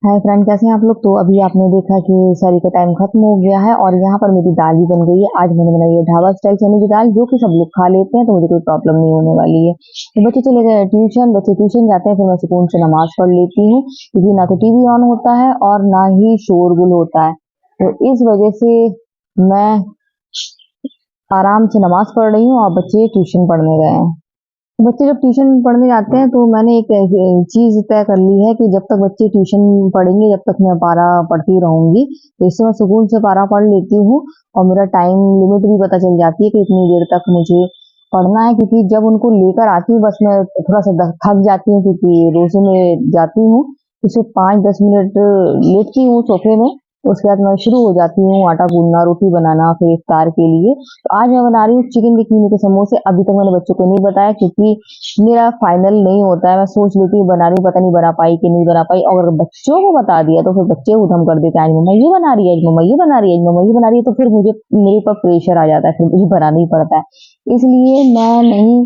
Hi friend, कैसे हैं आप लोग। तो अभी आपने देखा कि सैरी का टाइम खत्म हो गया है और यहाँ पर मेरी दाल भी बन गई है। आज मैंने बनाई है ढाबा स्टाइल चने की दाल, जो कि सब लोग खा लेते हैं, तो मुझे कोई प्रॉब्लम नहीं होने वाली है। तो बच्चे चले गए ट्यूशन, बच्चे ट्यूशन जाते हैं, फिर मैं सुकून से नमाज पढ़ लेती हूँ, क्योंकि ना तो टीवी ऑन होता है और ना ही शोरगुल होता है। तो इस वजह से मैं आराम से नमाज पढ़ रही हूँ और बच्चे ट्यूशन पढ़ने गए हैं। बच्चे जब ट्यूशन पढ़ने जाते हैं तो मैंने एक चीज तय कर ली है कि जब तक बच्चे ट्यूशन पढ़ेंगे, जब तक मैं पारा पढ़ती रहूंगी। तो इससे मैं सुकून से पारा पढ़ लेती हूँ और मेरा टाइम लिमिट भी पता चल जाती है कि इतनी देर तक मुझे पढ़ना है। क्योंकि जब उनको लेकर आती हूँ, बस मैं थोड़ा सा थक जाती हूँ, क्योंकि रोजे में जाती हूँ, तो सिर्फ 5-10 मिनट लेटती हूँ सोफे में। उसके बाद मैं शुरू हो जाती हूँ आटा गूंदना, रोटी बनाना, फिर इफ्तार के लिए। तो आज मैं बना रही हूँ चिकन के कीमे के समोसे। अभी तक मैंने बच्चों को नहीं बताया, क्योंकि मेरा फाइनल नहीं होता है। मैं सोच लेती हूँ बना रही हूँ, पता नहीं बना पाई कि नहीं बना पाई। और अगर बच्चों को बता दिया तो फिर बच्चे उधम कर देते हैं, आज मम्मा ये बना रही है, आज मम्मा ये बना रही है, आज मम्मा ये बना रही है। तो फिर मुझे मेरे ऊपर प्रेशर आ जाता है, फिर मुझे बनाना ही पड़ता है। इसलिए मैं नहीं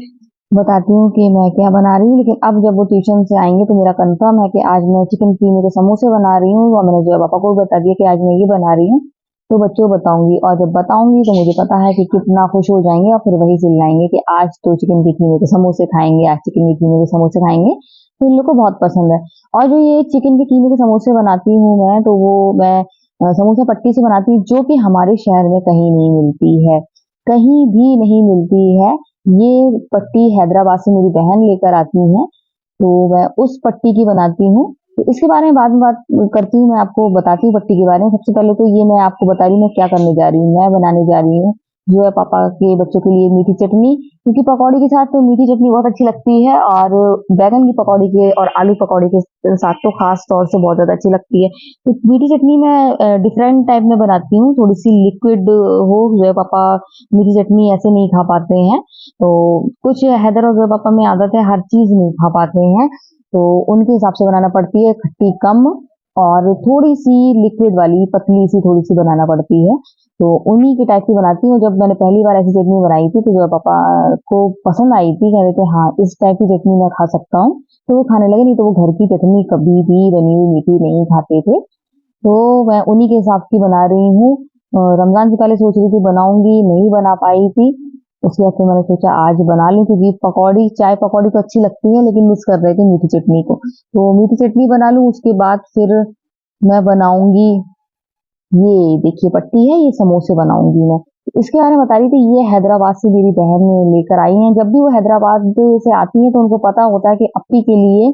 बताती हूँ कि मैं क्या बना रही हूँ। लेकिन अब जब वो ट्यूशन से आएंगे तो मेरा कंफर्म है कि आज मैं चिकन कीमे के समोसे बना रही हूँ। और मैंने जो पापा को भी बता दिया कि आज मैं ये बना रही हूँ, तो बच्चों को बताऊंगी। और जब बताऊंगी तो मुझे पता है कि कितना खुश हो जाएंगे और फिर वही चिल्लाएंगे कि आज तो चिकन के कीमे के समोसे खाएंगे, आज चिकन के कीमे के समोसे खाएंगे। तो इन लोग को बहुत पसंद है। और जो ये चिकन के कीमे के समोसे बनाती हूँ मैं, तो वो मैं समोसा पट्टी से बनाती हूँ, जो कि हमारे शहर में कहीं नहीं मिलती है, कहीं भी नहीं मिलती है। ये पट्टी हैदराबाद से मेरी बहन लेकर आती है, तो मैं उस पट्टी की बनाती हूँ। तो इसके बारे में बाद में बात करती हूँ, मैं आपको बताती हूँ पट्टी के बारे में। सबसे पहले तो ये मैं आपको बता रही हूँ मैं क्या करने जा रही हूँ। मैं बनाने जा रही हूँ जो है पापा के बच्चों के लिए मीठी चटनी, क्योंकि पकौड़ी के साथ तो मीठी चटनी बहुत अच्छी लगती है। और बैगन की पकौड़ी के और आलू पकौड़ी के साथ तो खास तौर से बहुत ज्यादा अच्छी लगती है। तो मीठी चटनी मैं डिफरेंट टाइप में बनाती हूँ, थोड़ी सी लिक्विड हो। जो है पापा मीठी चटनी ऐसे नहीं खा पाते हैं, तो कुछ हैदर और जो पापा में आदत है, हर चीज नहीं खा पाते हैं, तो उनके हिसाब से बनाना पड़ती है। खट्टी कम और थोड़ी सी लिक्विड वाली, पतली सी थोड़ी सी बनाना पड़ती है। तो उन्हीं की टाइप की बनाती हूँ। जब मैंने पहली बार ऐसी चटनी बनाई थी तो जो पापा को पसंद आई थी, कह रहे थे हाँ इस टाइप की चटनी मैं खा सकता हूँ, तो वो खाने लगे। नहीं तो वो घर की चटनी कभी भी बनी हुई मीठी नहीं खाते थे। तो मैं उन्हीं के हिसाब की बना रही हूँ। रमजान से पहले सोच रही थी बनाऊंगी, नहीं बना पाई थी। उसके बाद फिर मैंने सोचा आज बना लूं, क्योंकि पकौड़ी, चाय पकौड़ी तो अच्छी लगती है, लेकिन मिस कर रहे थे मीठी चटनी को। तो मीठी चटनी बना लूं, उसके बाद फिर मैं बनाऊंगी। ये देखिए पट्टी है, ये समोसे बनाऊंगी मैं। इसके बारे में बता रही थी, ये हैदराबाद से मेरी बहन लेकर आई हैं। जब भी वो हैदराबाद से आती है तो उनको पता होता है कि अप्पी के लिए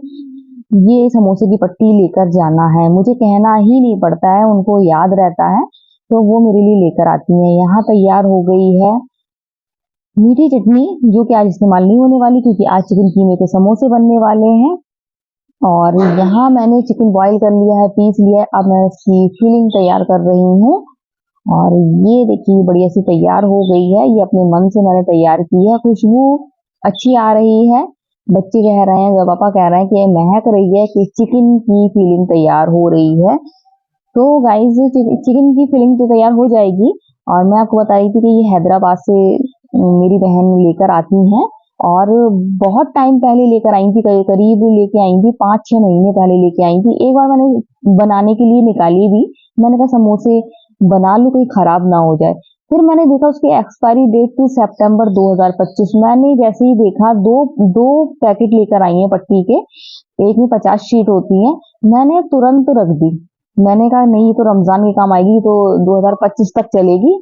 ये समोसे की पट्टी लेकर जाना है। मुझे कहना ही नहीं पड़ता है, उनको याद रहता है, तो वो मेरे लिए लेकर आती हैं। यहाँ तैयार हो गई है मीठी चटनी, जो कि आज इस्तेमाल नहीं होने वाली, क्योंकि आज चिकन कीमे के समोसे बनने वाले हैं। और यहाँ मैंने चिकन बॉईल कर लिया है, पीस लिया है। अब मैं इसकी फिलिंग तैयार कर रही हूँ। और ये देखिए बढ़िया सी तैयार हो गई है। ये अपने मन से मैंने तैयार की है, खुशबू अच्छी आ रही है। बच्चे कह रहे हैं, पापा कह रहे हैं कि महक रही है, कि चिकन की फीलिंग तैयार हो रही है। तो गाइस चिकन की फीलिंग तो तैयार हो जाएगी। और मैं आपको बता रही थी कि ये हैदराबाद से मेरी बहन लेकर आती हैं, और बहुत टाइम पहले लेकर आई थी, करीब लेके आई थी 5-6 महीने पहले लेके आई थी। एक बार मैंने बनाने के लिए निकाली भी, मैंने कहा समोसे बना लूं, कहीं खराब ना हो जाए। फिर मैंने देखा उसकी एक्सपायरी डेट थी सितंबर 2025। मैंने जैसे ही देखा, दो दो पैकेट लेकर आई हैं पट्टी के, एक में 50 शीट होती है, मैंने तुरंत रख दी। मैंने कहा नहीं, ये तो रमजान के काम आएगी, तो 2025 तक चलेगी।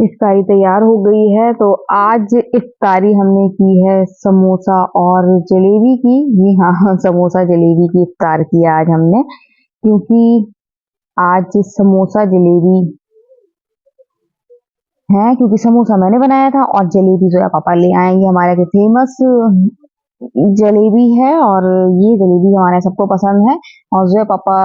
इफ्तारी तैयार हो गई है। तो आज इफ्तारी हमने की है समोसा और जलेबी की। जी हाँ, समोसा जलेबी की इफ्तार किया आज हमने, क्योंकि आज समोसा जलेबी है, क्योंकि समोसा मैंने बनाया था और जलेबी जो है पापा ले आए। ये हमारे यहाँ की फेमस जलेबी है और ये जलेबी हमारे सबको पसंद है। और जो है पापा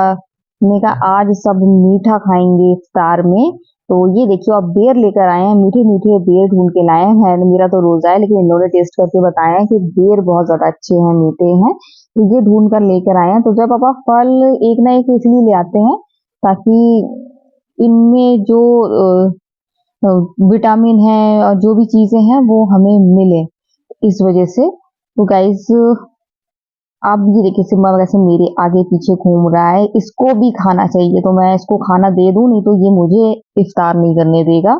ने कहा आज सब मीठा खाएंगे इफ्तार में। तो ये देखिए अब बेर लेकर आए हैं, मीठे मीठे बेर ढूंढ के लाए हैं। मेरा तो रोजा है, लेकिन इन लोगों ने टेस्ट करके बताया है कि बेर बहुत ज्यादा अच्छे हैं, मीठे हैं। तो ये ढूंढ कर लेकर आए हैं। तो जब पापा फल एक ना एक इसलिए ले आते हैं ताकि इनमें जो विटामिन है और जो भी चीजें हैं वो हमें मिले, इस वजह से। तो गाइस अब ये देखिए सिम्बा वैसे मेरे आगे पीछे घूम रहा है, इसको भी खाना चाहिए। तो मैं इसको खाना दे दूं, नहीं तो ये मुझे इफ्तार नहीं करने देगा।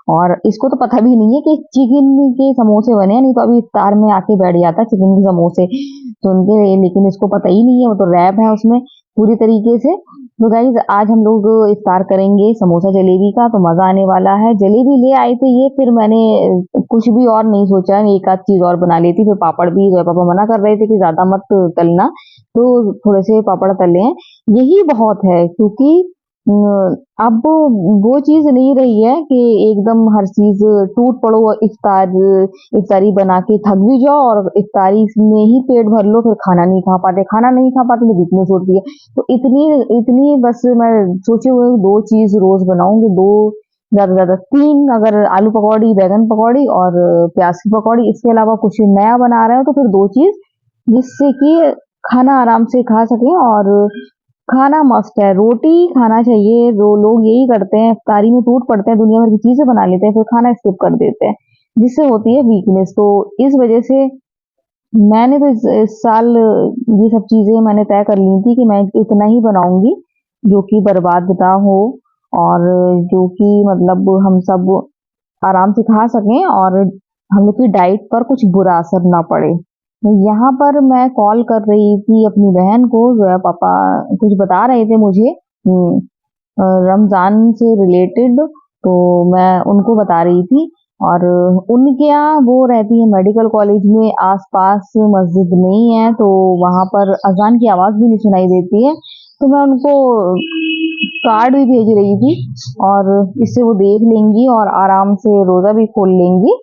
और इसको तो पता भी नहीं है कि चिकन के समोसे बने हैं, नहीं तो अभी इफ्तार में आके बैठ जाता चिकन के समोसे सुन के। लेकिन इसको पता ही नहीं है, वो तो रैप है उसमें पूरी तरीके से। तो गाइज आज हम लोग इफ्तार करेंगे समोसा जलेबी का, तो मजा आने वाला है। जलेबी ले आए थे ये, फिर मैंने कुछ भी और नहीं सोचा, एक आध चीज और बना लेती। फिर पापड़ भी जो है पापा मना कर रहे थे कि ज्यादा मत तलना, तो थोड़े से पापड़ तले हैं, यही बहुत है। क्योंकि अब वो चीज नहीं रही है कि एकदम हर चीज टूट पड़ो, इफ्तारी बना के थक भी जाओ और इफ्तारी में ही पेट भर लो, फिर खाना नहीं खा पाते तो वीकनेस होती है। तो इतनी इतनी बस मैं सोचे हुए दो चीज रोज बनाऊंगी, दो ज्यादा ज्यादा तीन, अगर आलू पकौड़ी, बैगन पकौड़ी और प्याज की पकौड़ी। इसके अलावा कुछ नया बना रहे हो तो फिर दो चीज, जिससे कि खाना आराम से खा सके। और खाना मस्ट है, रोटी खाना चाहिए। लोग यही करते हैं, इफ्तारी में टूट पड़ते हैं, दुनिया भर की चीजें बना लेते हैं, फिर खाना स्किप कर देते हैं, जिससे होती है वीकनेस। तो इस वजह से मैंने तो इस साल ये सब चीजें मैंने तय कर ली थी कि मैं इतना ही बनाऊंगी जो कि बर्बाद ना हो, और जो कि मतलब हम सब आराम से खा सकें और हम लोग की डाइट पर कुछ बुरा असर ना पड़े। तो यहाँ पर मैं कॉल कर रही थी अपनी बहन को, जो है पापा कुछ बता रहे थे मुझे रमजान से रिलेटेड, तो मैं उनको बता रही थी। और उनके यहाँ वो रहती है मेडिकल कॉलेज में, आसपास मस्जिद नहीं है, तो वहां पर अजान की आवाज भी नहीं सुनाई देती है। तो मैं उनको कार्ड भी भेज रही थी, और इससे वो देख लेंगी और आराम से रोजा भी खोल लेंगी।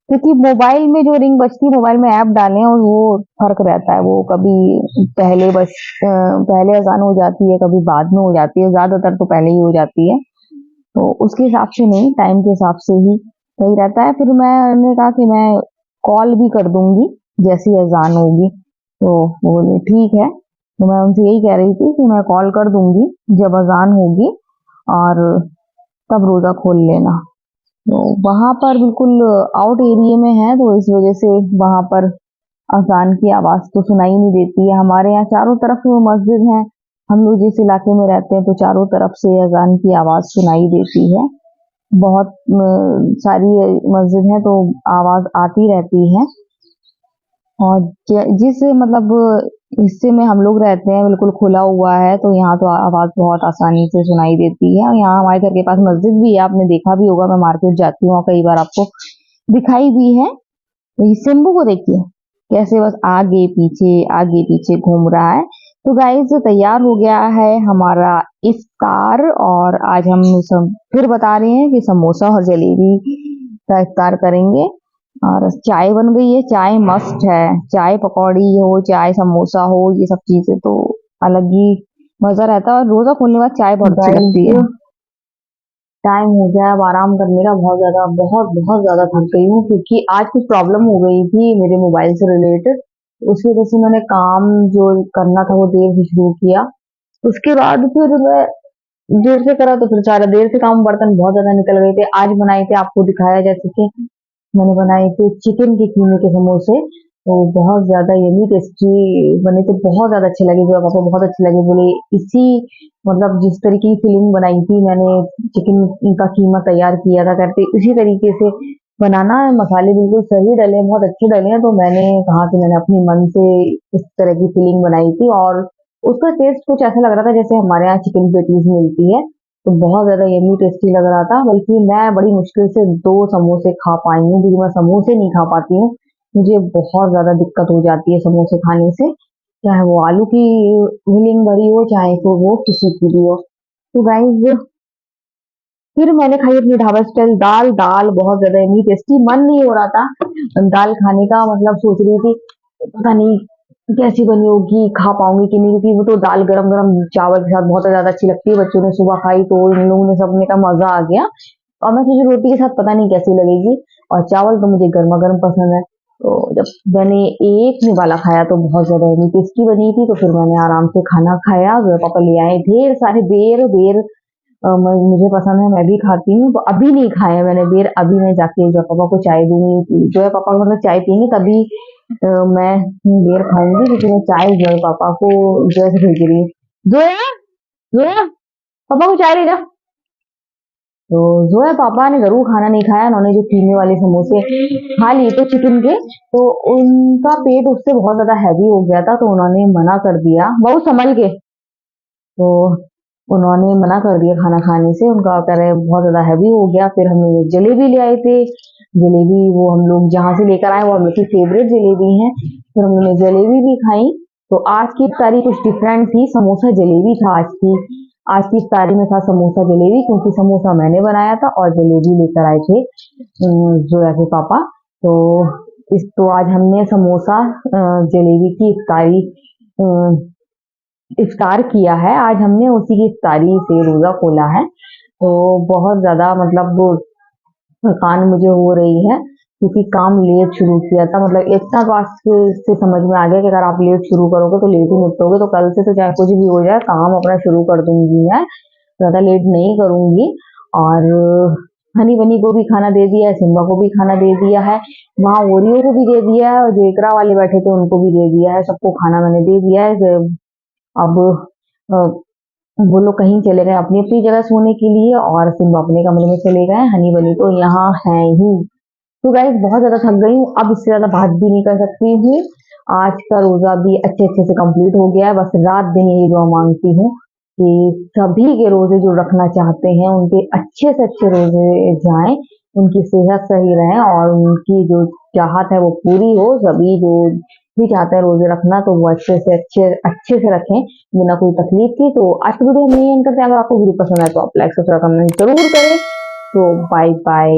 क्योंकि मोबाइल में जो रिंग बजती है, मोबाइल में ऐप डाले और वो फर्क रहता है, वो कभी पहले अजान हो जाती है, कभी बाद में हो जाती है, ज्यादातर तो पहले ही हो जाती है। तो उसके हिसाब से नहीं, टाइम के हिसाब से ही सही रहता है। फिर मैंने कहा कि मैं कॉल भी कर दूंगी जैसी अजान होगी। तो वो बोले ठीक है। तो मैं उनसे यही कह रही थी कि मैं कॉल कर दूंगी जब अजान होगी, और तब रोजा खोल लेना। तो वहां पर बिल्कुल आउट एरिया में है, तो इस वजह से वहां पर अजान की आवाज तो सुनाई नहीं देती है। हमारे यहाँ चारों तरफ मस्जिद है, हम लोग जिस इलाके में रहते हैं तो चारों तरफ से अजान की आवाज सुनाई देती है। बहुत सारी मस्जिद है, तो आवाज आती रहती है। और जिस मतलब हिस्से में हम लोग रहते हैं बिल्कुल खुला हुआ है, तो यहाँ तो आवाज बहुत आसानी से सुनाई देती है। और यहाँ हमारे घर के पास मस्जिद भी है, आपने देखा भी होगा, मैं मार्केट जाती हूँ कई बार, आपको दिखाई भी है। तो सिम्बू को देखिए कैसे बस आगे पीछे घूम रहा है। तो गाइस तैयार हो गया है हमारा इफ्तार, और आज हम सब फिर बता रहे हैं कि समोसा और जलेबी का इफ्तार करेंगे। और चाय बन गई है, चाय मस्ट है, चाय पकौड़ी हो चाय समोसा हो, ये सब चीजें तो अलग ही मजा रहता है। और रोजा खोलने के बाद चाय बहुत अच्छी लगती है। टाइम हो गया अब आराम करने का, बहुत ज्यादा थक गई हूँ, क्योंकि आज कुछ प्रॉब्लम हो गई थी मेरे मोबाइल से रिलेटेड। उसकी वजह से मैंने काम जो करना था वो देर से शुरू किया। उसके बाद फिर मैं देर से करा, तो फिर सारा देर से काम, बर्तन बहुत ज्यादा निकल गए थे। आज बनाए थे, आपको दिखाया जैसे कि मैंने बनाए थे चिकन के कीमे के समोसे, तो बहुत ज्यादा यमी टेस्टी बने थे, बहुत ज्यादा अच्छे लगे। जो पापा बहुत अच्छे लगे, बोले इसी मतलब जिस तरीके की फीलिंग बनाई थी मैंने, चिकन का कीमा तैयार किया था करते उसी तरीके से बनाना है। मसाले बिल्कुल सही डले, बहुत अच्छे डले हैं। तो मैंने कहा कि मैंने अपने मन से इस तरह की फीलिंग बनाई थी, और उसका टेस्ट कुछ ऐसा लग रहा था जैसे हमारे यहाँ चिकन पेटीज मिलती है, तो बहुत ज़्यादा यम्मी टेस्टी लग रहा था। बल्कि मैं बड़ी मुश्किल से 2 समोसे खा पाई हूँ, क्योंकि मैं समोसे नहीं खा पाती हूँ। मुझे बहुत ज़्यादा दिक्कत हो जाती है समोसे खाने से, चाहे वो आलू की फिलिंग भरी हो, चाहे फिर वो किसी की भी हो। तो गाइज़ फिर मैंने खाई अपनी ढाबा स्टाइल दाल। दाल बहुत ज़्यादा यम्मी टेस्टी, मन नहीं हो रहा था दाल खाने का, मतलब सोच रही थी पता नहीं कैसी बनी होगी, खा पाऊँगी कि नहीं, क्योंकि वो तो दाल गरम-गरम चावल के साथ बहुत ज़्यादा अच्छी लगती है। बच्चों ने सुबह खाई तो इन लोगों ने सबने कहा मज़ा आ गया, और मैं सोची रोटी के साथ पता नहीं कैसी लगेगी, और चावल तो मुझे गरमा-गरम पसंद है। तो जब मैंने एक निवाला खाया तो बहुत ज़्यादा यम्मी टेस्टी बनी थी, तो फिर मैंने आराम से खाना खाया। जो है पापा ले आए ढेर सारे बेर। मुझे पसंद है, मैं भी खाती हूँ, तो अभी नहीं खाया मैंने बेर। अभी मैं जाके जो है पापा को चाय दूँगी, जो है पापा मतलब चाय पिएँगे तभी मैं बेर खाऊँगी, क्योंकि मैं चाय जो है पापा को जो है भेज रही हूँ। जोया, जोया, पापा को चाय ले जा। तो जोया पापा ने ज़रूर खाना नहीं खाया, उन्होंने जो कीमे वाले समोसे खा लिए थे चिकन के, तो उनका पेट उससे बहुत ज़्यादा हैवी हो गया था, तो उन्होंने मना कर दिया। बहुत संभल के। तो उन्होंने मना कर दिया खाना खाने से, उनका कह रहे बहुत ज़्यादा हैवी हो गया। फिर हम लोग जलेबी ले आए थे, जलेबी वो हम लोग जहाँ से लेकर आए वो हम लोग की फेवरेट जलेबी है, फिर हम लोगों ने जलेबी भी खाई। तो आज की इफ्तारी कुछ डिफरेंट थी, समोसा जलेबी था आज की इफ्तारी में था समोसा जलेबी, क्योंकि समोसा मैंने बनाया था और जलेबी लेकर आए थे जोया के पापा। तो आज हमने समोसा जलेबी की इफ्तार किया है। आज हमने उसी की इफ्तारी से रोजा खोला है। तो बहुत ज्यादा मतलब थकान मुझे हो रही है, क्योंकि काम लेट शुरू किया था। मतलब इतना बात से समझ में आ गया कि अगर आप लेट शुरू करोगे तो लेट ही निपटोगे। तो कल से तो चाहे कुछ भी हो जाए काम अपना शुरू कर दूंगी मैं, ज्यादा लेट नहीं करूंगी। और हनी बनी को भी खाना दे दिया है, सिम्बा को भी खाना दे दिया है, वहाँ ओरियो को भी दे दिया है, और जो एकरा वाले बैठे थे उनको भी दे दिया है। सबको खाना मैंने दे दिया है। अब अ, वो लोग कहीं चले गए अपनी अपनी जगह सोने के लिए, और सिम्बा अपने कमरे में चले गए, हनी बनी तो यहाँ है ही। तो गाइस बहुत ज्यादा थक गई हूँ, अब इससे ज्यादा बात भी नहीं कर सकती हूँ। आज का रोजा भी अच्छे अच्छे से कंप्लीट हो गया है। बस रात दिन यही दुआ मांगती हूँ कि सभी के रोजे जो रखना चाहते हैं उनके अच्छे से अच्छे रोजे जाएं, उनकी सेहत सही रहे, और उनकी जो चाहत है वो पूरी हो। सभी जो भी चाहते हैं रोजे रखना, तो वो अच्छे से रखें, बिना कोई तकलीफ की। तो आज की वीडियो हम यही एंड करते हैं। अगर आपको वीडियो पसंद आए तो आप लाइक सब्सक्राइब कमेंट जरूर करें। तो बाय बाय।